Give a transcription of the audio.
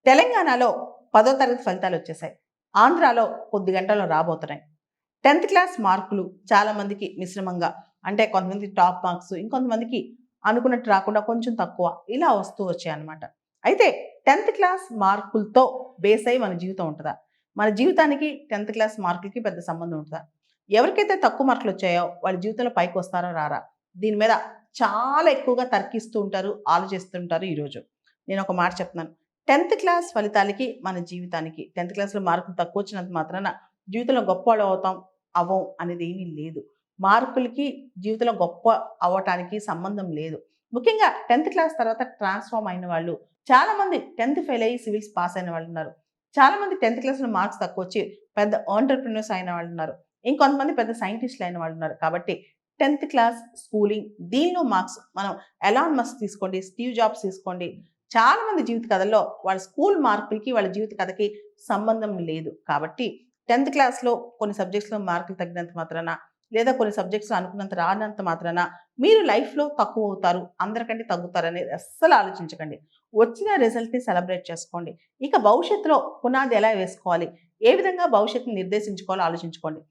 తెలంగాణలో 10వ తరగతి ఫలితాలు వచ్చేసాయి. ఆంధ్రాలో కొద్ది గంటల్లో రాబోతున్నాయి. 10థ్ క్లాస్ మార్కులు చాలా మందికి మిశ్రమంగా అంటే కొంతమందికి టాప్ మార్క్స్, ఇంకొంతమందికి అనుకున్నట్టు రాకుండా కొంచెం తక్కువ ఇలా వస్తూ వచ్చాయన్నమాట. అయితే 10థ్ క్లాస్ మార్కులతో బేస్ అయ్యి మన జీవితం ఉంటదా? మన జీవితానికి 10థ్ క్లాస్ మార్కులకి పెద్ద సంబంధం ఉంటదా? ఎవరికైతే తక్కువ మార్కులు వచ్చాయో వాళ్ళ జీవితంలో పైకొస్తారా రారా? దీని మీద చాలా ఎక్కువగా తర్కిస్తూ ఉంటారు, ఆలోచిస్తుంటారు ఈరోజు. నేనొక మాట చెప్తున్నాను. 10థ్ క్లాస్ ఫలితాలకి, మన జీవితానికి 10థ్ క్లాస్‌లో మార్కులు తక్కువొచ్చినంత మాత్రాన జీవితంలో గొప్పోళ్ళం అవుతాం, అవ్వం అనేది ఏమీ లేదు. మార్కులకి జీవితంలో గొప్ప అవ్వటానికి సంబంధం లేదు. ముఖ్యంగా 10థ్ క్లాస్ తర్వాత ట్రాన్స్‌ఫార్మ్ అయిన వాళ్ళు చాలామంది 10థ్ ఫెయిల్ అయ్యి సివిల్స్ పాస్ అయిన వాళ్ళున్నారు. చాలామంది 10థ్ క్లాస్‌లో మార్క్స్ తక్కువొచ్చి పెద్ద ఎంటర్‌ప్రెన్యూర్స్ అయిన వాళ్ళున్నారు. ఇంకొంతమంది పెద్ద సైంటిస్ట్‌లు అయిన వాళ్ళున్నారు. కాబట్టి 10థ్ క్లాస్ స్కూలింగ్ దీనిలో మార్క్స్ మనం ఎలాన్ మస్క్ తీసుకోండి, స్టీవ్ జాబ్స్ తీసుకోండి. చాలా మంది జీవిత కథల్లో వాళ్ళ స్కూల్ మార్కులకి, వాళ్ళ జీవిత కథకి సంబంధం లేదు. కాబట్టి 10థ్ క్లాస్‌లో కొన్ని సబ్జెక్ట్స్‌లో మార్కులు తగ్గినంత మాత్రాన, లేదా కొన్ని సబ్జెక్ట్స్‌లో అనుకున్నంత రానంత మాత్రాన మీరు లైఫ్‌లో తక్కువవుతారు, అందరికంటే తగ్గుతారనేది అస్సలు ఆలోచించకండి. వచ్చిన రిజల్ట్‌ని సెలబ్రేట్ చేసుకోండి. ఇక భవిష్యత్తులో పునాది ఎలా వేసుకోవాలి, ఏ విధంగా భవిష్యత్తుని నిర్దేశించుకోవాలో ఆలోచించుకోండి.